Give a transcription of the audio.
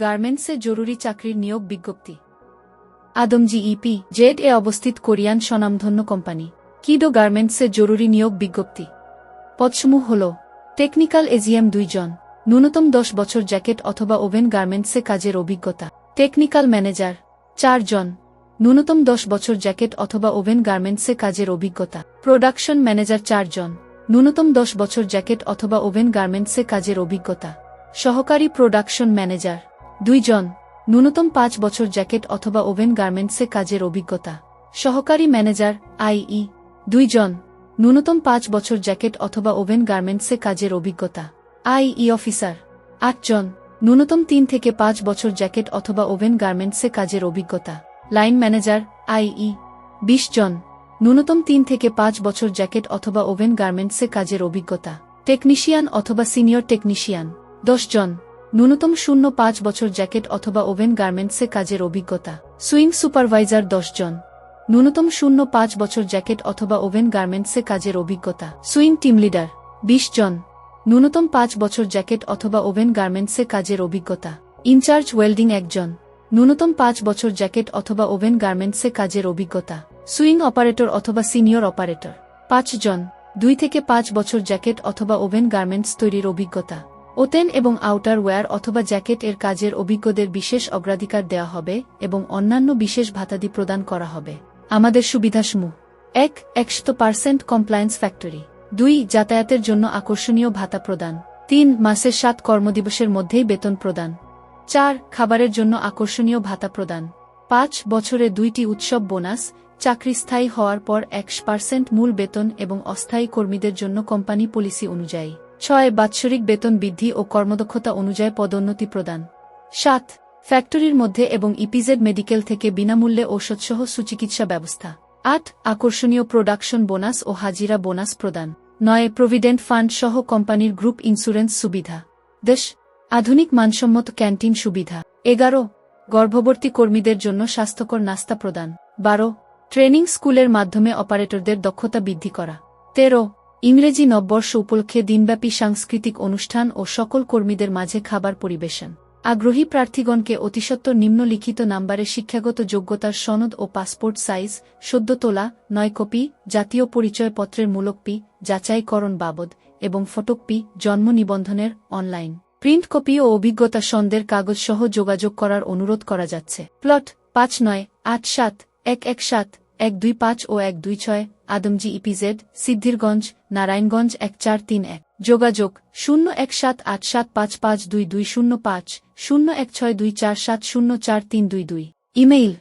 গার্মেন্টসে জরুরি চাকরির নিয়োগ বিজ্ঞপ্তি। আদমজি ইপি জেড এ অবস্থিত কোরিয়ান স্বনামধন্য কোম্পানি কিডো গার্মেন্টসে জরুরি নিয়োগ বিজ্ঞপ্তি। পদসমূহ হল টেকনিক্যাল এজিএম 2 জন, ন্যূনতম 10 বছর জ্যাকেট অথবা ওভেন গার্মেন্টসে কাজের অভিজ্ঞতা। টেকনিক্যাল ম্যানেজার 4 জন, ন্যূনতম 10 বছর জ্যাকেট অথবা ওভেন গার্মেন্টসে কাজের অভিজ্ঞতা। প্রোডাকশন ম্যানেজার 4 জন, ন্যূনতম 10 বছর জ্যাকেট অথবা ওভেন গার্মেন্টসে কাজের অভিজ্ঞতা। সহকারী প্রোডাকশন ম্যানেজার 2 জন, ন্যূনতম 5 বছর জ্যাকেট অথবা ওভেন গার্মেন্টসে কাজের অভিজ্ঞতা। সহকারী ম্যানেজার আইই 2 জন, ন্যূনতম 5 বছর জ্যাকেট অথবা ওভেন গার্মেন্টসে কাজের অভিজ্ঞতা। আইই অফিসার 8 জন, ন্যূনতম 3 থেকে 5 বছর জ্যাকেট অথবা ওভেন গার্মেন্টসে কাজের অভিজ্ঞতা। লাইন ম্যানেজার আইই 20 জন, ন্যূনতম 3 থেকে 5 বছর জ্যাকেট অথবা ওভেন গার্মেন্টসে কাজের অভিজ্ঞতা। টেকনিশিয়ান অথবা সিনিয়র টেকনিশিয়ান 10 জন, ন্যূনতম 0.5 বছর জ্যাকেট অথবা ওভেন গার্মেন্টসে কাজের অভিজ্ঞতা। সুইং সুপারভাইজার 10 জন, ন্যূনতম 0.5 বছর জ্যাকেট অথবা ওভেন গার্মেন্টসে কাজের অভিজ্ঞতা। সুইং টিম লিডার 20 জন, ন্যূনতম 5 বছর জ্যাকেট অথবা ওভেন গার্মেন্টসে কাজের অভিজ্ঞতা। ইনচার্জ ওয়েল্ডিং 1 জন, ন্যূনতম 5 বছর জ্যাকেট অথবা ওভেন গার্মেন্টসে কাজের অভিজ্ঞতা। সুইং অপারেটর অথবা সিনিয়র অপারেটর 5 জন, 2 থেকে 5 বছর জ্যাকেট অথবা ওভেন গার্মেন্টস তৈরির অভিজ্ঞতা। ওতেন এবং আউটার ওয়্যার অথবা জ্যাকেট এর কাজের অভিজ্ঞদের বিশেষ অগ্রাধিকার দেওয়া হবে এবং অন্যান্য বিশেষ ভাতাদি প্রদান করা হবে। আমাদের সুবিধাসমূহ: 1. 100% কমপ্লায়েন্স ফ্যাক্টরি। 2. যাতায়াতের জন্য আকর্ষণীয় ভাতা প্রদান। 3. মাসের 7 কর্মদিবসের মধ্যেই বেতন প্রদান। 4. খাবারের জন্য আকর্ষণীয় ভাতা প্রদান। 5. বছরে 2টি উৎসব বোনাস। চাকরি স্থায়ী হওয়ার পর 100% মূল বেতন এবং অস্থায়ী কর্মীদের জন্য কোম্পানি পলিসি অনুযায়ী। 6. বাৎসরিক বেতন বৃদ্ধি ও কর্মদক্ষতা অনুযায়ী পদোন্নতি প্রদান। 7. ফ্যাক্টরির মধ্যে এবং ইপিজেড মেডিকেল থেকে বিনামূল্যে ঔষধসহ সুচিকিৎসা ব্যবস্থা। 8. আকর্ষণীয় প্রোডাকশন বোনাস ও হাজিরা বোনাস প্রদান। 9. প্রভিডেন্ট ফান্ড সহ কোম্পানির গ্রুপ ইন্স্যুরেন্স সুবিধা। 10. আধুনিক মানসম্মত ক্যান্টিন সুবিধা। 11. গর্ভবতী কর্মীদের জন্য স্বাস্থ্যকর নাস্তা প্রদান। 12. ট্রেনিং স্কুলের মাধ্যমে অপারেটরদের দক্ষতা বৃদ্ধি করা। 13. ইংরেজি নববর্ষ উপলক্ষে দিনব্যাপী সাংস্কৃতিক অনুষ্ঠান ও সকল কর্মীদের মাঝে খাবার পরিবেশন। আগ্রহী প্রার্থীগণকে অতিসত্বর নিম্নলিখিত নম্বরে শিক্ষাগত যোগ্যতার সনদ ও পাসপোর্ট সাইজ সদ্য তোলা 9 কপি, জাতীয় পরিচয়পত্রের মূলকপি, যাচাইকরণ বাবদ এবং ফটোকপি, জন্ম নিবন্ধনের অনলাইন প্রিন্ট কপি ও অভিজ্ঞতা সনদের কাগজ সহ যোগাযোগ করার অনুরোধ করা যাচ্ছে। প্লট 5987-117-125 ও 126, আদমজি ইপিজেড, সিদ্ধিরগঞ্জ, নারায়ণগঞ্জ 1431। যোগাযোগ 01787552205, 016247043222। ইমেইল